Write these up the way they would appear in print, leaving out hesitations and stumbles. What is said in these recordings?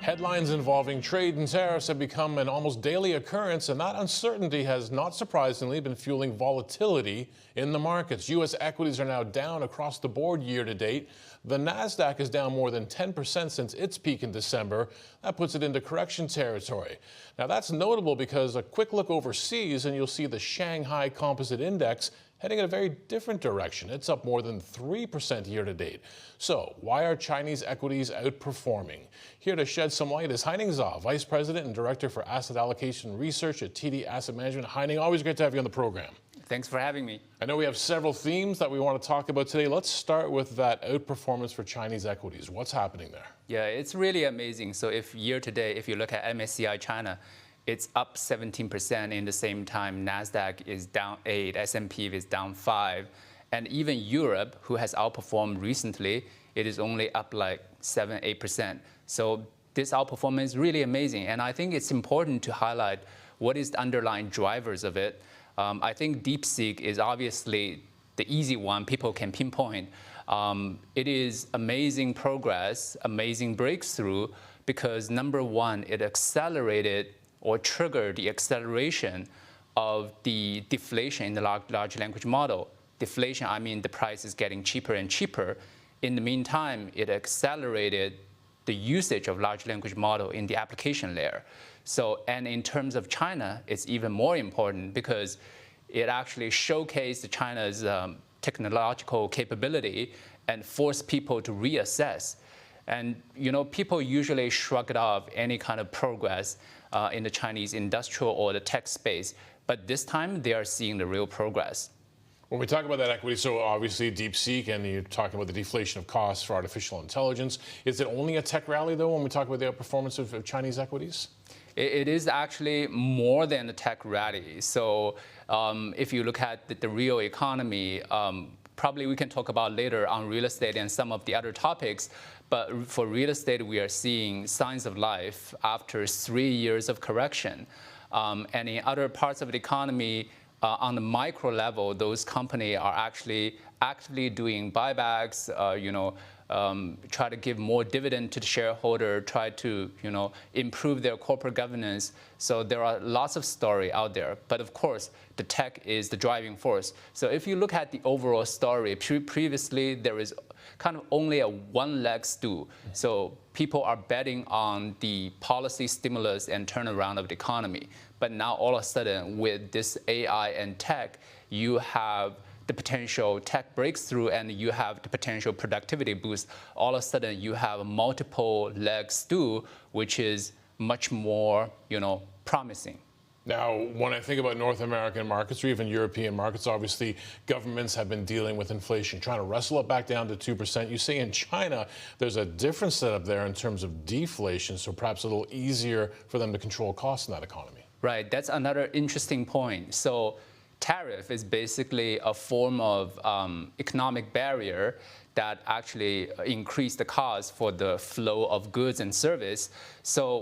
Headlines involving trade and tariffs have become an almost daily occurrence, and that uncertainty has, not surprisingly, been fueling volatility in the markets. U.S. equities are now down across the board year to date. The Nasdaq is down more than 10% since its peak in December. That puts it into correction territory. Now, that's notable because a quick look overseas and you'll see the Shanghai Composite Index heading in a very different direction. It's up more than 3% year to date. So why are Chinese equities outperforming? Here to shed some light is Haining Zha, Vice President and Director for Asset Allocation Research at TD Asset Management. Haining, always great to have you on the program. Thanks for having me. I know we have several themes that we want to talk about today. Let's start with that outperformance for Chinese equities. What's happening there? Yeah, it's really amazing. So if year to date, if you look at MSCI China, it's up 17%. In the same time, Nasdaq is down 8, S&P is down 5, and even Europe, who has outperformed recently, it is only up like 7, 8%. So this outperformance is really amazing, and I think it's important to highlight what is the underlying drivers of it. I think DeepSeek is obviously the easy one people can pinpoint. It is amazing progress, amazing breakthrough, because number one, it accelerated or trigger the acceleration of the deflation in the large language model. Deflation, I mean the price is getting cheaper and cheaper. In the meantime, it accelerated the usage of large language model in the application layer. So, and in terms of China, it's even more important because it actually showcased China's technological capability and forced people to reassess. And people usually shrug it off any kind of progress in the Chinese industrial or the tech space, but this time they are seeing the real progress. When we talk about that equity, so obviously DeepSeek, and you're talking about the deflation of costs for artificial intelligence. Is it only a tech rally, though, when we talk about the outperformance of Chinese equities? It is actually more than a tech rally. So if you look at the real economy, probably we can talk about later on real estate and some of the other topics. But for real estate, we are seeing signs of life after 3 years of correction. And in other parts of the economy, on the micro level, those companies are actually actively doing buybacks, try to give more dividend to the shareholder, try to improve their corporate governance. So there are lots of story out there. But of course, the tech is the driving force. So if you look at the overall story, previously there is kind of only a one-leg stool. So people are betting on the policy stimulus and turnaround of the economy. But now all of a sudden, with this AI and tech, you have the potential tech breakthrough and you have the potential productivity boost. All of a sudden, you have a multiple leg stool, which is much more, promising. Now, when I think about North American markets or even European markets, obviously governments have been dealing with inflation, trying to wrestle it back down to 2%. You say in China, there's a different setup there in terms of deflation, so perhaps a little easier for them to control costs in that economy. Right, that's another interesting point. So tariff is basically a form of economic barrier that actually increase the cost for the flow of goods and service. So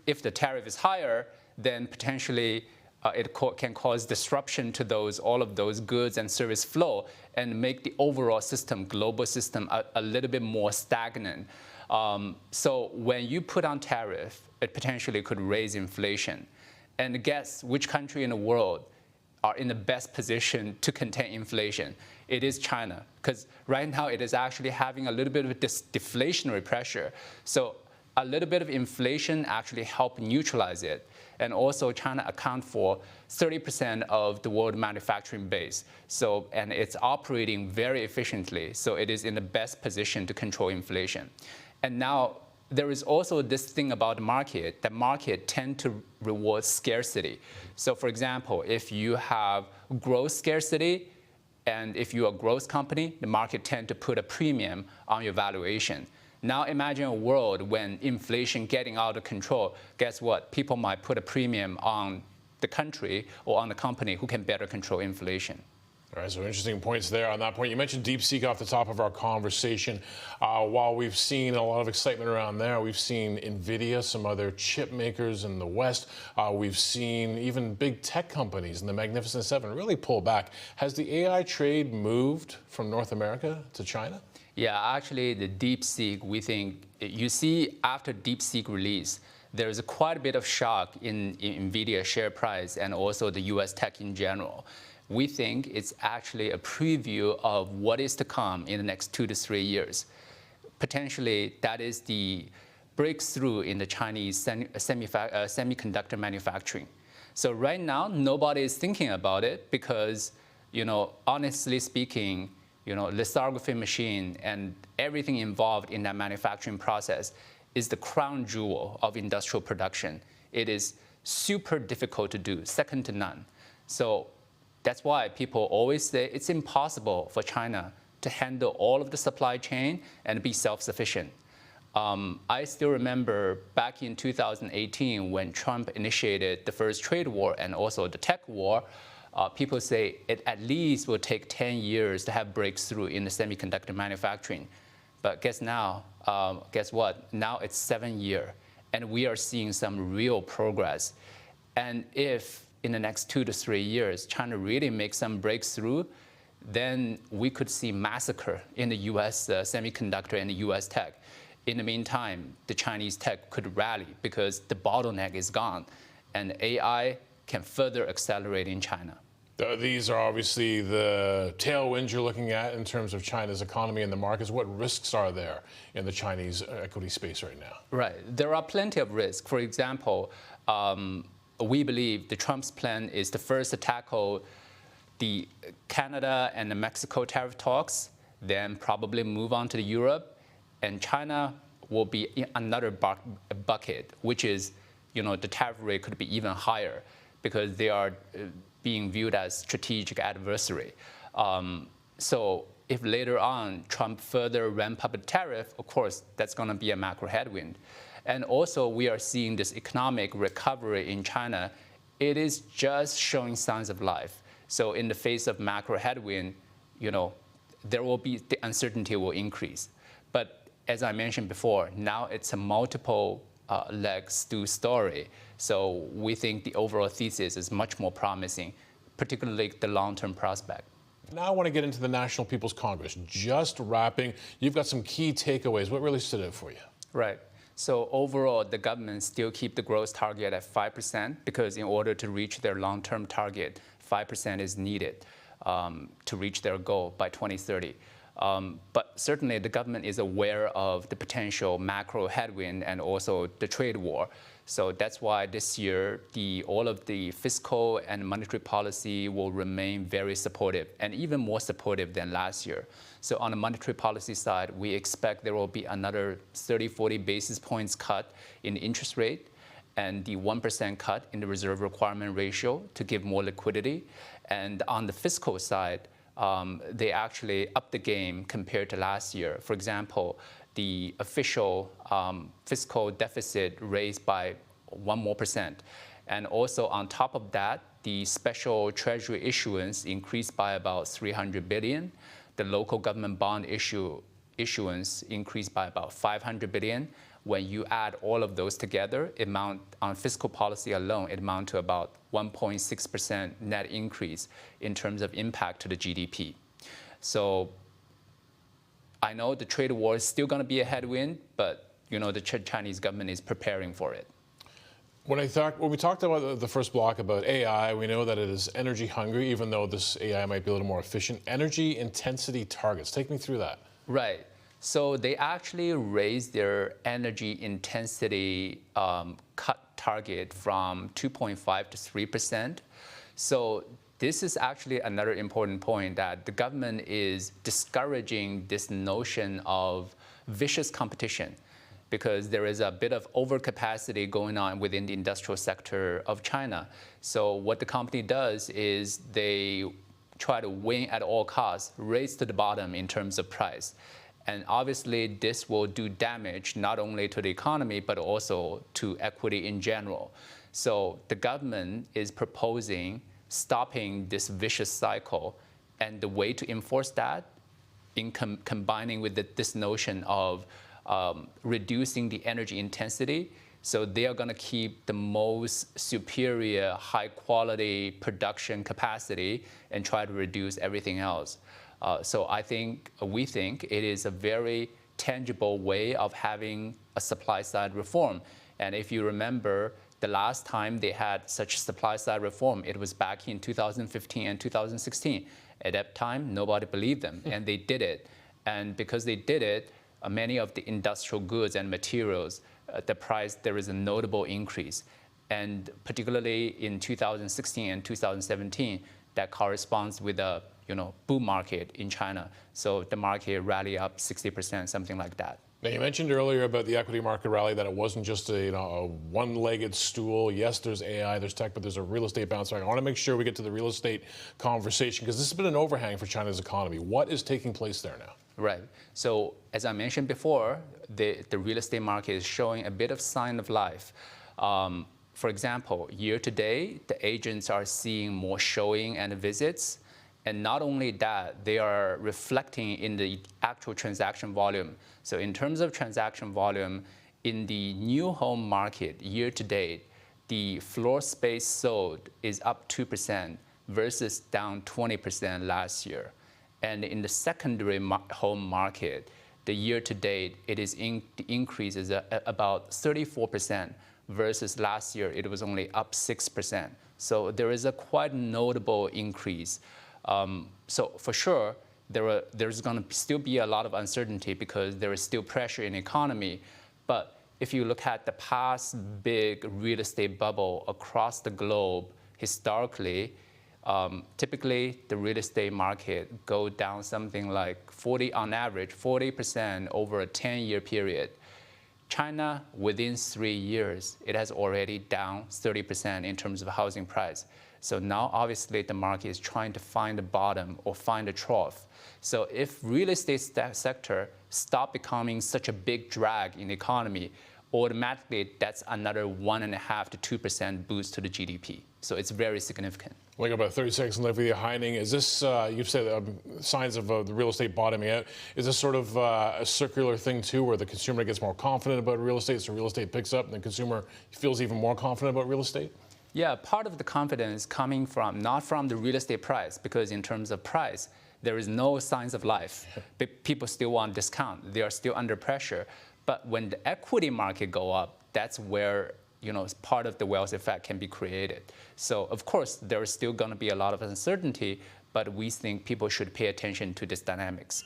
if the tariff is higher, then potentially it can cause disruption to all of those goods and service flow and make the overall system, global system, a little bit more stagnant. So when you put on tariff, it potentially could raise inflation. And guess which country in the world are in the best position to contain inflation? It is China, because right now it is actually having a little bit of this deflationary pressure. So a little bit of inflation actually help neutralize it. And also China accounts for 30% of the world manufacturing base. So, and it's operating very efficiently. So it is in the best position to control inflation. And now there is also this thing about the market. The market tend to reward scarcity. So for example, if you have growth scarcity, and if you're a growth company, the market tend to put a premium on your valuation. Now imagine a world when inflation getting out of control. Guess what? People might put a premium on the country or on the company who can better control inflation. All right, so interesting points there on that point. You mentioned DeepSeek off the top of our conversation. While we've seen a lot of excitement around there, we've seen NVIDIA, some other chip makers in the West. We've seen even big tech companies in the Magnificent Seven really pull back. Has the AI trade moved from North America to China? Yeah, actually, the DeepSeek, we think, you see after DeepSeek release, there's quite a bit of shock in NVIDIA share price and also the US tech in general. We think it's actually a preview of what is to come in the next 2 to 3 years. Potentially, that is the breakthrough in the Chinese semiconductor manufacturing. So right now, nobody is thinking about it because, honestly speaking, lithography machine and everything involved in that manufacturing process is the crown jewel of industrial production. It is super difficult to do, second to none. So that's why people always say it's impossible for China to handle all of the supply chain and be self-sufficient. I still remember back in 2018 when Trump initiated the first trade war and also the tech war, people say it at least will take 10 years to have breakthrough in the semiconductor manufacturing. But guess what? Now it's 7 years, and we are seeing some real progress. And if in the next 2 to 3 years, China really makes some breakthrough, then we could see massacre in the US semiconductor and the US tech. In the meantime, the Chinese tech could rally because the bottleneck is gone, and AI can further accelerate in China. These are obviously the tailwinds you're looking at in terms of China's economy and the markets. What risks are there in the Chinese equity space right now? Right. There are plenty of risks. For example, we believe the Trump's plan is to first tackle the Canada and the Mexico tariff talks, then probably move on to the Europe, and China will be in another bucket, which is, the tariff rate could be even higher because they are being viewed as strategic adversary. So if later on Trump further ramp up the tariff, of course, that's going to be a macro headwind. And also we are seeing this economic recovery in China. It is just showing signs of life. So in the face of macro headwind, there will be, the uncertainty will increase. But as I mentioned before, now it's a multiple legs to story. So we think the overall thesis is much more promising, particularly the long-term prospect. Now I want to get into the National People's Congress. Just wrapping, you've got some key takeaways. What really stood out for you? Right. So overall, the government still keep the growth target at 5% because in order to reach their long-term target, 5% is needed to reach their goal by 2030. But certainly the government is aware of the potential macro headwind and also the trade war. So that's why this year, all of the fiscal and monetary policy will remain very supportive and even more supportive than last year. So on the monetary policy side, we expect there will be another 30-40 basis points cut in the interest rate and the 1% cut in the reserve requirement ratio to give more liquidity. And on the fiscal side, they actually upped the game compared to last year. For example, the official fiscal deficit raised by 1 more percent. And also on top of that, the special treasury issuance increased by about 300 billion. The local government bond issuance increased by about 500 billion. When you add all of those together, on fiscal policy alone, it amounts to about 1.6% net increase in terms of impact to the GDP. So I know the trade war is still going to be a headwind, but the Chinese government is preparing for it. When we talked about the first block about AI, we know that it is energy hungry, even though this AI might be a little more efficient. Energy intensity targets. Take me through that. Right. So they actually raised their energy intensity cut target from 2.5 to 3%. So this is actually another important point that the government is discouraging this notion of vicious competition because there is a bit of overcapacity going on within the industrial sector of China. So what the company does is they try to win at all costs, race to the bottom in terms of price. And obviously, this will do damage not only to the economy, but also to equity in general. So the government is proposing stopping this vicious cycle. And the way to enforce that, in combining with this notion of reducing the energy intensity, so they are going to keep the most superior, high-quality production capacity and try to reduce everything else. So we think it is a very tangible way of having a supply side reform. And if you remember, the last time they had such supply side reform, it was back in 2015 and 2016. At that time, nobody believed them, and they did it. And because they did it, many of the industrial goods and materials, the price, there is a notable increase. And particularly in 2016 and 2017, that corresponds with a bull market in China. So the market rally up 60%, something like that. Now, you mentioned earlier about the equity market rally that it wasn't just a one-legged stool. Yes, there's AI, there's tech, but there's a real estate bounce back. I want to make sure we get to the real estate conversation because this has been an overhang for China's economy. What is taking place there now? Right. So as I mentioned before, the real estate market is showing a bit of sign of life. For example, year to date, the agents are seeing more showing and visits. And not only that, they are reflecting in the actual transaction volume. So in terms of transaction volume, in the new home market year to date, the floor space sold is up 2% versus down 20% last year. And in the secondary home market, the year to date, the increase is about 34% versus last year, it was only up 6%. So there is a quite notable increase. So for sure, there's going to still be a lot of uncertainty because there is still pressure in the economy. But if you look at the past big real estate bubble across the globe, historically, typically the real estate market go down something like on average, 40% over a 10-year period. China, within 3 years, it has already down 30% in terms of housing price. So now, obviously, the market is trying to find a bottom or find a trough. So if real estate sector stop becoming such a big drag in the economy, automatically that's another 1.5% to 2% boost to the GDP. So it's very significant. We got about 30 seconds left with you, Haining. Is this, you've said signs of the real estate bottoming out. Is this sort of a circular thing too, where the consumer gets more confident about real estate, so real estate picks up and the consumer feels even more confident about real estate? Yeah, part of the confidence coming from, not from the real estate price, because in terms of price, there is no signs of life. People still want discount. They are still under pressure. But when the equity market go up, that's where part of the wealth effect can be created. So of course, there is still going to be a lot of uncertainty, but we think people should pay attention to these dynamics.